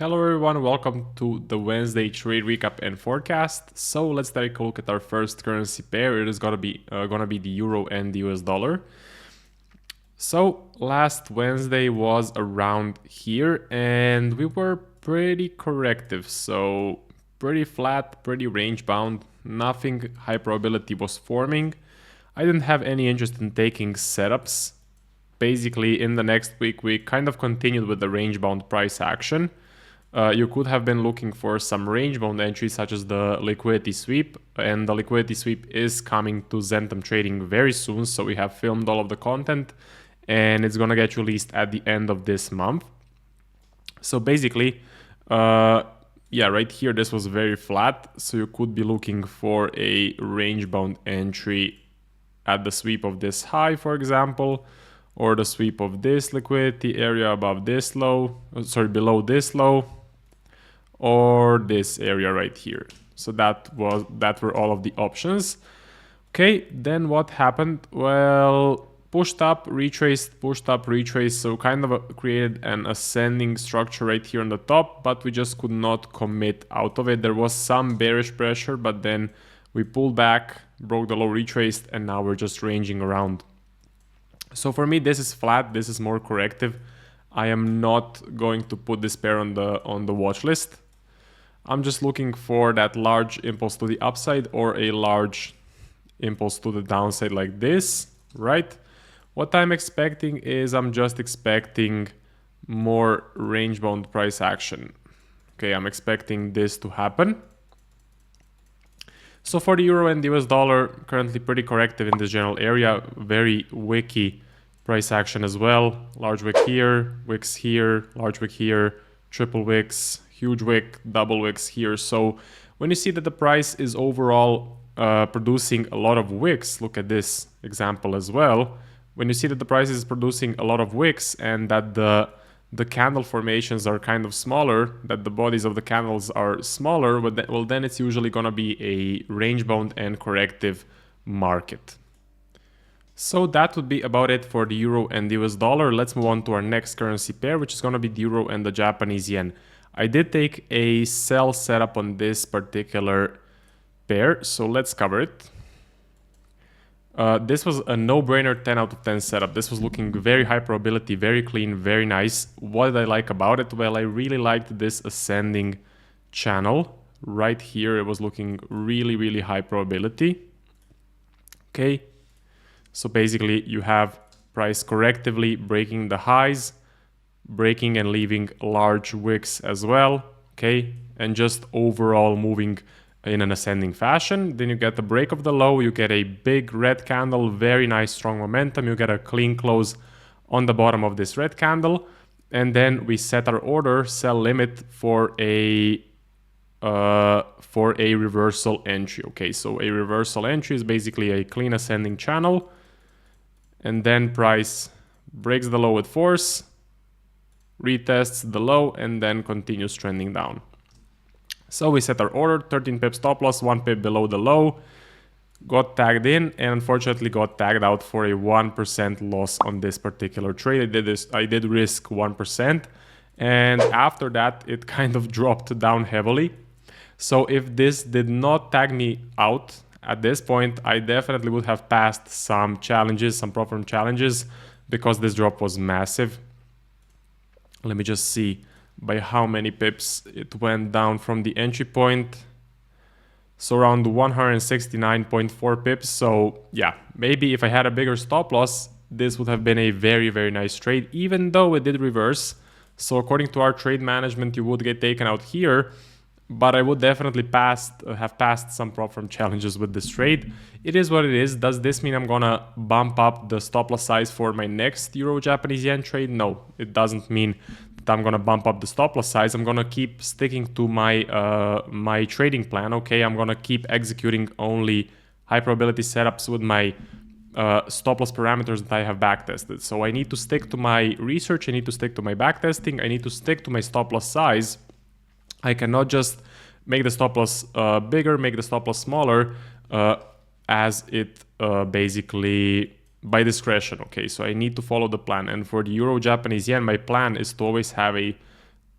Hello everyone, welcome to the Wednesday trade recap and forecast. So let's take a look at our first currency pair. It is gonna be the euro and the US dollar. So last Wednesday was around here and we were pretty corrective. So pretty flat, pretty range bound, nothing high probability was forming. I didn't have any interest in taking setups. Basically in the next week we kind of continued with the range bound price action. You could have been looking for some range bound entries such as the liquidity sweep, and the liquidity sweep is coming to Zentum Trading very soon, so we have filmed all of the content and it's gonna get released at the end of this month. So basically, yeah, right here this was very flat, so you could be looking for a range bound entry at the sweep of this high, for example, or the sweep of this liquidity area above this low, below this low, or this area right here. So that were all of the options. Okay, then what happened? Well, pushed up, retraced, pushed up, retraced. So kind of created an ascending structure right here on the top, but we just could not commit out of it. There was some bearish pressure, but then we pulled back, broke the low, retraced, and now we're just ranging around. So for me, this is flat. This is more corrective. I am not going to put this pair on the watch list. I'm just looking for that large impulse to the upside or a large impulse to the downside like this, right? What I'm expecting is I'm just expecting more range bound price action. Okay, I'm expecting this to happen. So for the euro and the US dollar, currently pretty corrective in this general area, very wicky price action as well. Large wick here, wicks here, large wick here, triple wicks, huge wick, double wicks here. So when you see that the price is overall producing a lot of wicks, look at this example as well. When you see that the price is producing a lot of wicks and that the candle formations are kind of smaller, that the bodies of the candles are smaller, well then it's usually gonna be a range bound and corrective market. So that would be about it for the euro and the US dollar. Let's move on to our next currency pair, which is gonna be the euro and the Japanese yen. I did take a sell setup on this particular pair, so let's cover it. This was a no-brainer 10 out of 10 setup. This was looking very high probability, very clean, very nice. What did I like about it? Well, I really liked this ascending channel. Right here, it was looking really, really high probability. Okay, so basically you have price correctively breaking the highs, breaking and leaving large wicks as well, okay, and just overall moving in an ascending fashion. Then you get the break of the low, you get a big red candle, very nice strong momentum, you get a clean close on the bottom of this red candle, and then we set our order sell limit for a reversal entry. Okay, so a reversal entry is basically a clean ascending channel, and then price breaks the low with force, retests the low, and then continues trending down. So we set our order, 13 pip stop loss, 1 pip below the low, got tagged in, and unfortunately got tagged out for a 1% loss on this particular trade. I did risk 1%, and after that it kind of dropped down heavily. So if this did not tag me out at this point, I definitely would have passed some challenges, some profit challenges, because this drop was massive. Let me just see by how many pips it went down from the entry point. So around 169.4 pips. So yeah, maybe if I had a bigger stop loss, this would have been a very, very nice trade, even though it did reverse. So according to our trade management, you would get taken out here, but I would definitely have passed some profit challenges with this trade. It is what it is. Does this mean I'm gonna bump up the stop loss size for my next euro Japanese yen trade? No, it doesn't mean that I'm gonna bump up the stop loss size. I'm gonna keep sticking to my my trading plan. Okay, I'm gonna keep executing only high probability setups with my stop loss parameters that I have backtested. So I need to stick to my research, I need to stick to my backtesting, I need to stick to my stop loss size. I cannot just make the stop loss bigger, make the stop loss smaller, as it basically by discretion. Okay, so I need to follow the plan. And for the euro Japanese yen, my plan is to always have a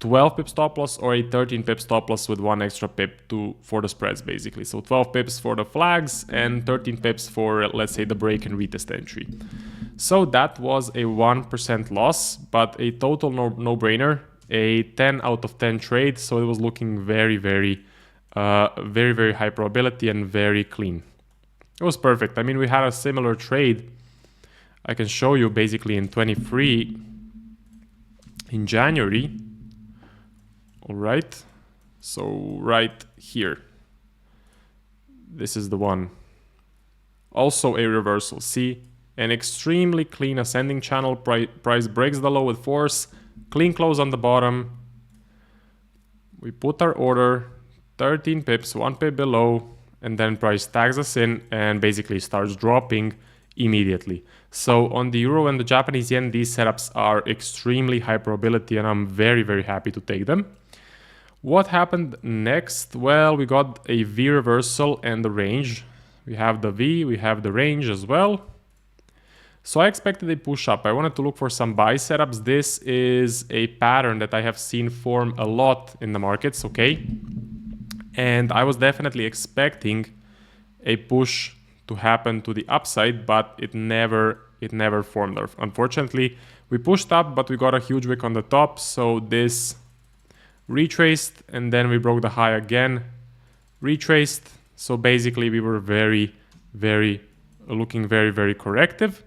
12 pip stop loss or a 13 pip stop loss with 1 extra pip for the spreads basically. So 12 pips for the flags and 13 pips for, let's say, the break and retest entry. So that was a 1% loss, but a total no-brainer, a 10 out of 10 trade. So it was looking very, very high probability and very clean. It was perfect. I mean, we had a similar trade. I can show you basically in 23 in January. All right, so right here, this is the one. Also a reversal. See, an extremely clean ascending channel. Price breaks the low with force. Clean close on the bottom. We put our order, 13 pips, 1 pip below, and then price tags us in and basically starts dropping immediately. So on the euro and the Japanese yen, these setups are extremely high probability, and I'm very, very happy to take them. What happened next? Well, we got a V reversal and the range. We have the V, we have the range as well. So I expected a push up. I wanted to look for some buy setups. This is a pattern that I have seen form a lot in the markets, okay? And I was definitely expecting a push to happen to the upside, but it never formed. Unfortunately, we pushed up, but we got a huge wick on the top. So this retraced, and then we broke the high again, retraced. So basically we were looking very corrective.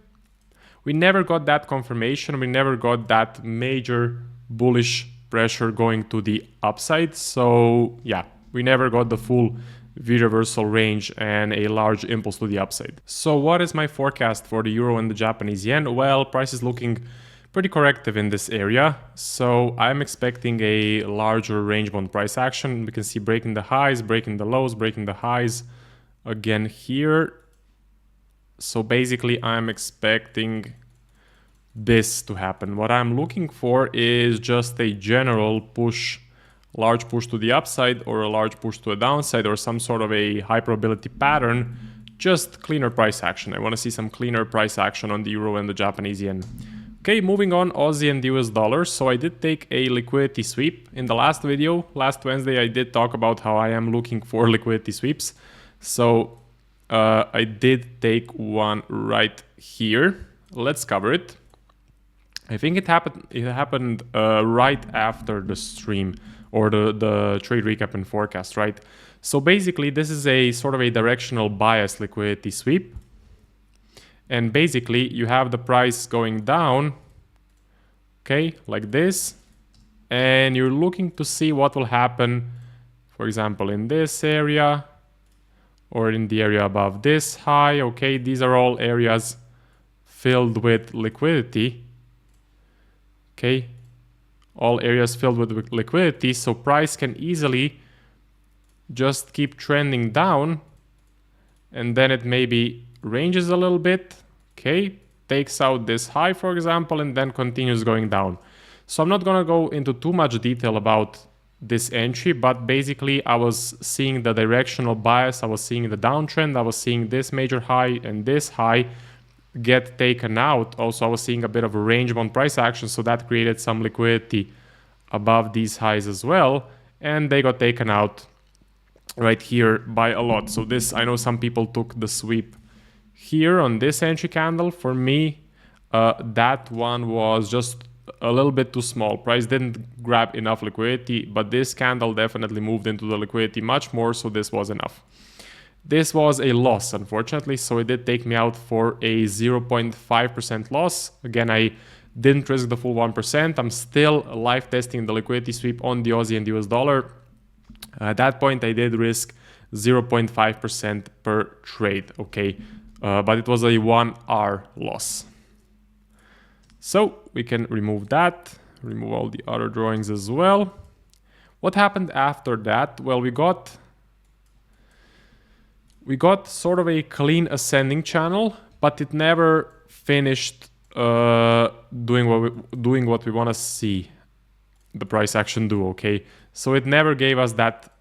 We never got that confirmation. We never got that major bullish pressure going to the upside. So yeah, we never got the full V reversal range and a large impulse to the upside. So what is my forecast for the euro and the Japanese yen? Well, price is looking pretty corrective in this area. So I'm expecting a larger range bound price action. We can see breaking the highs, breaking the lows, breaking the highs again here. So basically I'm expecting this to happen. What I'm looking for is just a general push, large push to the upside or a large push to a downside or some sort of a high probability pattern, just cleaner price action. I want to see some cleaner price action on the euro and the Japanese yen. Okay, moving on, Aussie and US dollar. So I did take a liquidity sweep. In the last video, last Wednesday, I did talk about how I am looking for liquidity sweeps. So I did take one right here. Let's cover it. I think it happened right after the stream or the trade recap and forecast, right? So basically, this is a sort of a directional bias liquidity sweep. And basically, you have the price going down, okay, like this. And you're looking to see what will happen, for example, in this area or in the area above this high, okay? These are all areas filled with liquidity, okay? All areas filled with liquidity, so price can easily just keep trending down, and then it maybe ranges a little bit, okay, takes out this high, for example, and then continues going down. So I'm not gonna go into too much detail about this entry, but basically I was seeing the directional bias, I was seeing the downtrend, I was seeing this major high and this high get taken out. Also, I was seeing a bit of a range bound price action, so that created some liquidity above these highs as well, and they got taken out right here by a lot. So this, I know some people took the sweep here on this entry candle. For me, that one was just a little bit too small. Price didn't grab enough liquidity, but this candle definitely moved into the liquidity much more, so this was enough. This was a loss, unfortunately, so it did take me out for a 0.5% loss. Again, I didn't risk the full 1%. I'm still live testing the liquidity sweep on the Aussie and US dollar. At that point, I did risk 0.5% per trade, okay? But it was a 1 hour loss. So we can remove that, remove all the other drawings as well. What happened after that? Well, we got sort of a clean ascending channel, but it never finished doing what we want to see the price action do, okay? So it never gave us that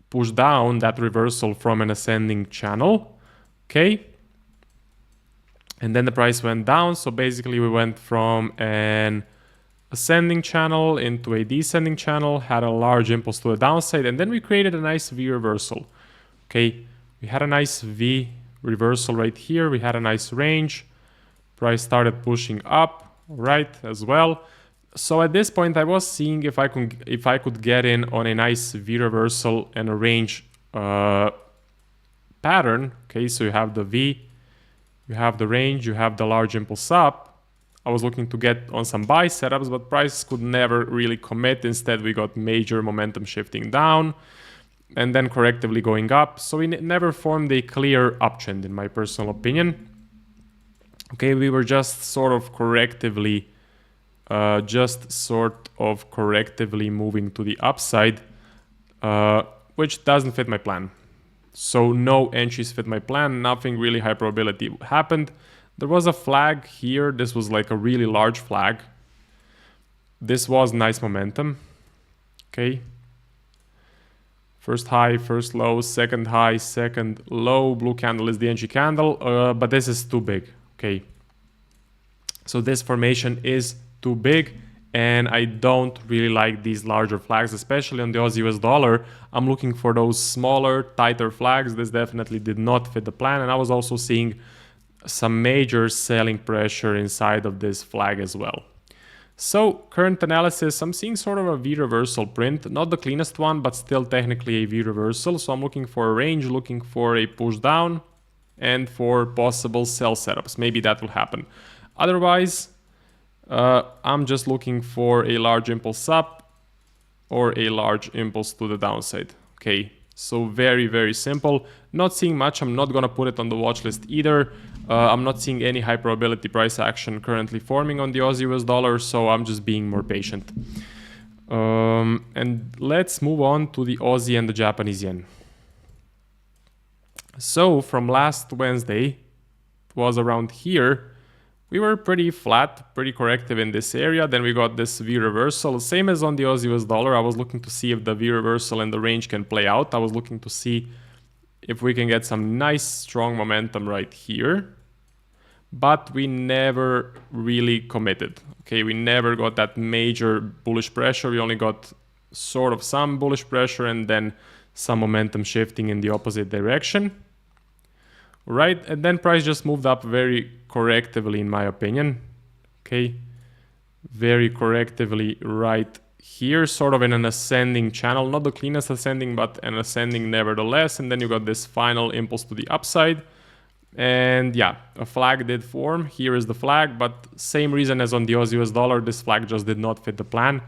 push down, that reversal from an ascending channel, okay? And then the price went down, so basically we went from an ascending channel into a descending channel, had a large impulse to the downside, and then we created a nice V reversal. Okay, we had a nice V reversal right here. We had a nice range. Price started pushing up, right, as well. So at this point, I was seeing if I could get in on a nice V reversal and a range pattern. Okay, so you have the V, you have the range, you have the large impulse up. I was looking to get on some buy setups, but price could never really commit. Instead, we got major momentum shifting down and then correctively going up. So we never formed a clear uptrend, in my personal opinion. Okay, we were just sort of correctively moving to the upside, which doesn't fit my plan. So no entries fit my plan. Nothing really high probability happened. There was a flag here. This was like a really large flag. This was nice momentum. Okay. First high, first low, second high, second low. Blue candle is the entry candle, but this is too big. Okay. So this formation is too big, and I don't really like these larger flags, especially on the Aussie US dollar. I'm looking for those smaller, tighter flags. This definitely did not fit the plan, and I was also seeing some major selling pressure inside of this flag as well. So current analysis, I'm seeing sort of a V reversal print, not the cleanest one, but still technically a V reversal. So I'm looking for a range, looking for a push down, and for possible sell setups. Maybe that will happen. Otherwise, I'm just looking for a large impulse up or a large impulse to the downside. Okay, so very, very simple. Not seeing much. I'm not going to put it on the watch list either. I'm not seeing any high probability price action currently forming on the Aussie US dollar, so I'm just being more patient. And let's move on to the Aussie and the Japanese yen. So from last Wednesday, it was around here. We were pretty flat, pretty corrective in this area. Then we got this V reversal. Same as on the Aussie US dollar. I was looking to see if the V reversal and the range can play out. I was looking to see if we can get some nice strong momentum right here. But we never really committed. Okay, we never got that major bullish pressure. We only got sort of some bullish pressure and then some momentum shifting in the opposite direction. Right, and then price just moved up very correctively, in my opinion. Okay, very correctively right here, sort of in an ascending channel, not the cleanest ascending, but an ascending nevertheless. And then you got this final impulse to the upside. And yeah, a flag did form. Here is the flag, but same reason as on the Aussie US dollar, this flag just did not fit the plan.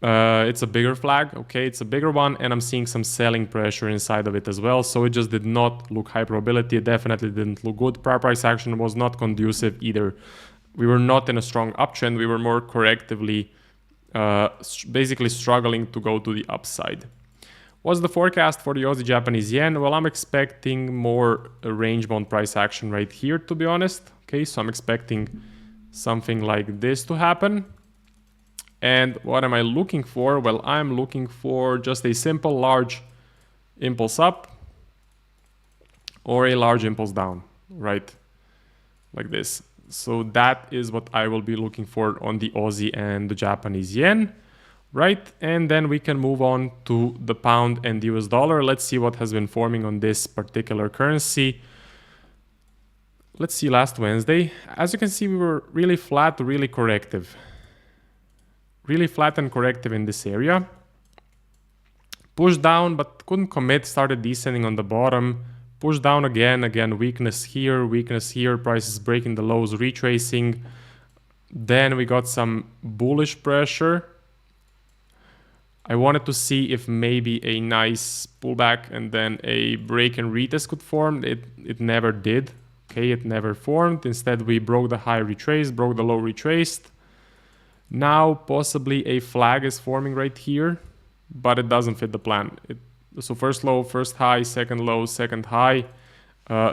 It's a bigger flag, okay, it's a bigger one, and I'm seeing some selling pressure inside of it as well, so it just did not look high probability. It definitely didn't look good. Price action was not conducive either. We were not in a strong uptrend. We were more correctively basically struggling to go to the upside. What's the forecast for the Aussie Japanese yen? Well, I'm expecting more range bound price action right here, to be honest. Okay, so I'm expecting something like this to happen. And what am I looking for? Well, I'm looking for just a simple large impulse up or a large impulse down, right? Like this. So that is what I will be looking for on the Aussie and the Japanese yen, right? And then we can move on to the pound and the US dollar. Let's see what has been forming on this particular currency. Let's see last Wednesday. As you can see, we were really flat, really corrective. Really flat and corrective in this area. Pushed down, but couldn't commit, started descending on the bottom. Pushed down again, weakness here, price is breaking the lows, retracing. Then we got some bullish pressure. I wanted to see if maybe a nice pullback and then a break and retest could form. It never did. Okay, it never formed. Instead, we broke the high, retraced, broke the low, retraced. Now possibly a flag is forming right here, but it doesn't fit the plan. So first low, first high, second low, second high.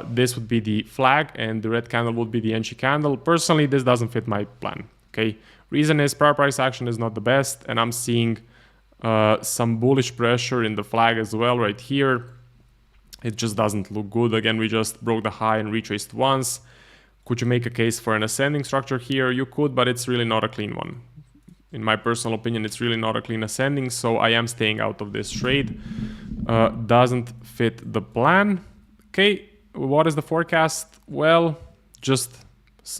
This would be the flag and the red candle would be the entry candle. Personally, this doesn't fit my plan. Okay, reason is price action is not the best, and I'm seeing some bullish pressure in the flag as well right here. It just doesn't look good. Again, we just broke the high and retraced once. Could you make a case for an ascending structure here? You could, but it's really not a clean one. In my personal opinion, it's really not a clean ascending, so I am staying out of this trade. Doesn't fit the plan. Okay, what is the forecast? Well, just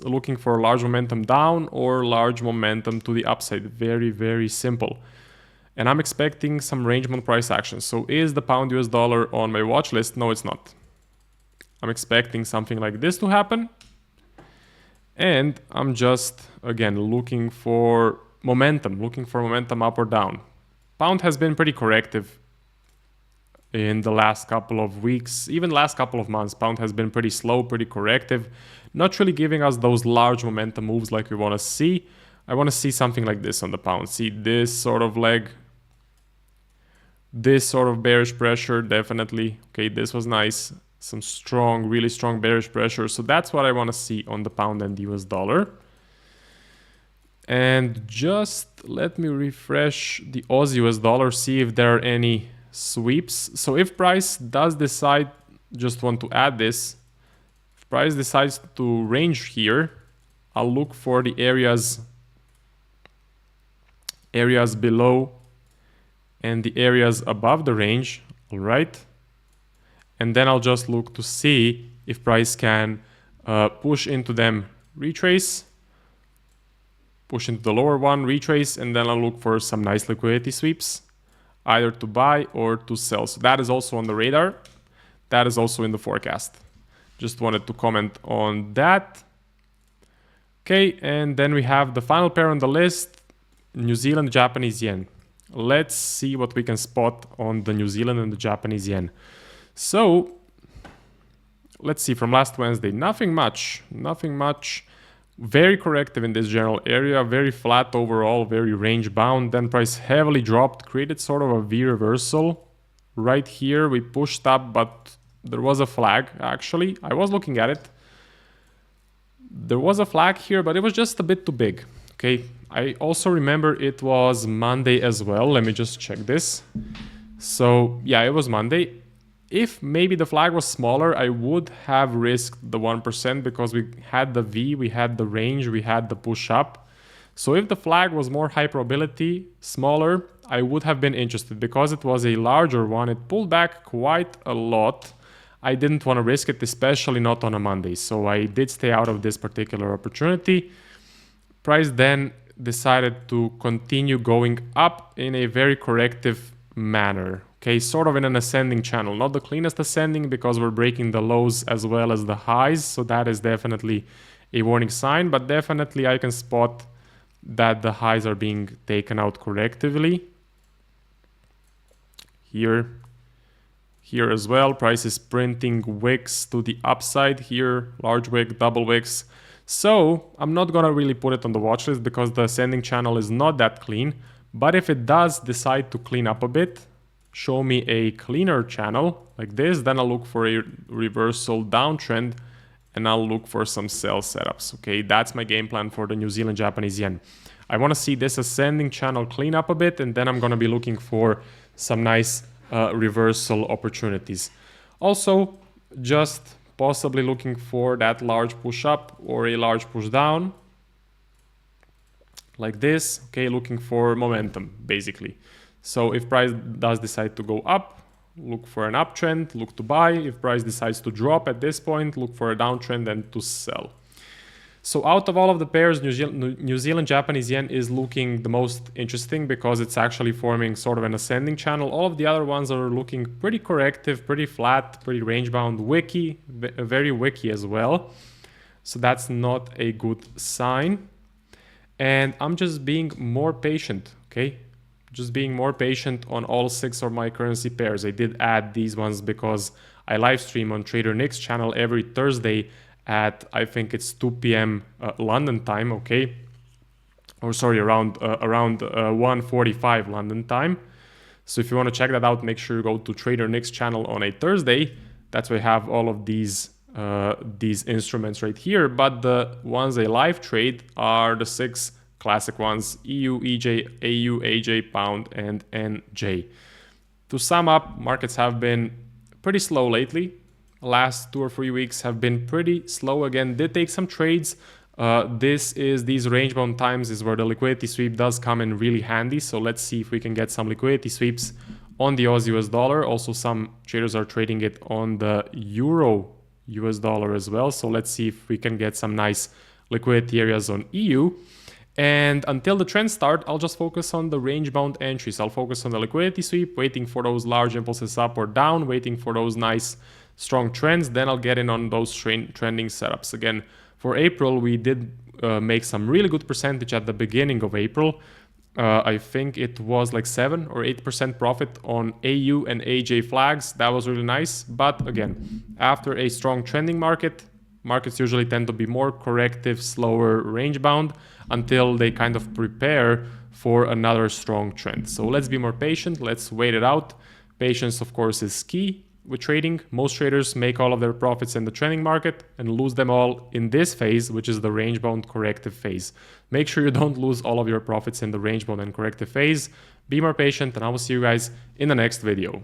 looking for large momentum down or large momentum to the upside. Very, very simple. And I'm expecting some range-bound price action. So is the pound US dollar on my watch list? No, it's not. I'm expecting something like this to happen. And I'm just, again, looking for momentum up or down. Pound has been pretty corrective in the last couple of weeks, even last couple of months. Pound has been pretty slow, pretty corrective, not really giving us those large momentum moves like we want to see. I want to see something like this on the pound. See this sort of leg, this sort of bearish pressure, definitely. Okay, this was nice. Some strong, really strong bearish pressure. So that's what I want to see on the pound and the US dollar. And just let me refresh the Aussie US dollar, see if there are any sweeps. So if price does decide, just want to add this, if price decides to range here, I'll look for the areas below and the areas above the range. All right, and then I'll just look to see if price can push into them, retrace, push into the lower one, retrace, and then I'll look for some nice liquidity sweeps, either to buy or to sell. So that is also on the radar. That is also in the forecast. Just wanted to comment on that. Okay, and then we have the final pair on the list, New Zealand, Japanese yen. Let's see what we can spot on the New Zealand and the Japanese yen. So let's see from last Wednesday, nothing much. Very corrective in this general area, very flat overall, very range bound. Then price heavily dropped, created sort of a V reversal. Right here we pushed up, but there was a flag actually. I was looking at it. There was a flag here, but it was just a bit too big. Okay, I also remember it was Monday as well. Let me just check this. So yeah, it was Monday. If maybe the flag was smaller, I would have risked the 1% because we had the V, we had the range, we had the push up. So if the flag was more high probability, smaller, I would have been interested. Because it was a larger one, it pulled back quite a lot. I didn't want to risk it, especially not on a Monday. So I did stay out of this particular opportunity. Price then decided to continue going up in a very corrective manner. Okay, sort of in an ascending channel. Not the cleanest ascending because we're breaking the lows as well as the highs. So that is definitely a warning sign. But definitely I can spot that the highs are being taken out correctively. Here as well, price is printing wicks to the upside here, large wick, double wicks. So I'm not gonna really put it on the watch list because the ascending channel is not that clean. But if it does decide to clean up a bit, show me a cleaner channel like this, then I'll look for a reversal downtrend and I'll look for some sell setups. Okay, that's my game plan for the New Zealand Japanese yen. I want to see this ascending channel clean up a bit, and then I'm going to be looking for some nice reversal opportunities. Also, just possibly looking for that large push up or a large push down like this. Okay, looking for momentum basically. So if price does decide to go up, look for an uptrend, look to buy. If price decides to drop at this point, look for a downtrend and to sell. So out of all of the pairs, New Zealand Japanese yen is looking the most interesting because it's actually forming sort of an ascending channel. All of the other ones are looking pretty corrective, pretty flat, pretty range bound, wicky, very wicky as well. So that's not a good sign. And I'm just being more patient, okay? Just being more patient on all 6 of my currency pairs. I did add these ones because I live stream on Trader Nick's channel every Thursday at, I think it's 2 p.m. London time, okay? Or sorry, around 1:45 London time. So if you want to check that out, make sure you go to Trader Nick's channel on a Thursday. That's why I have all of these instruments right here. But the ones I live trade are the 6 classic ones: EU, EJ, AU, AJ, Pound, and NJ. To sum up, markets have been pretty slow lately. Last 2 or 3 weeks have been pretty slow again. Did take some trades These range bound times is where the liquidity sweep does come in really handy. So let's see if we can get some liquidity sweeps on the Aussie US dollar. Also, some traders are trading it on the Euro US dollar as well. So let's see if we can get some nice liquidity areas on EU. And until the trends start, I'll just focus on the range bound entries. I'll focus on the liquidity sweep, waiting for those large impulses up or down, waiting for those nice strong trends. Then I'll get in on those trending setups. Again, for April, we did make some really good percentage at the beginning of April. I think it was like 7 or 8% profit on AU and AJ flags. That was really nice. But again, after a strong trending market, markets usually tend to be more corrective, slower, range bound until they kind of prepare for another strong trend. So let's be more patient. Let's wait it out. Patience, of course, is key with trading. Most traders make all of their profits in the trending market and lose them all in this phase, which is the range bound corrective phase. Make sure you don't lose all of your profits in the range bound and corrective phase. Be more patient, and I will see you guys in the next video.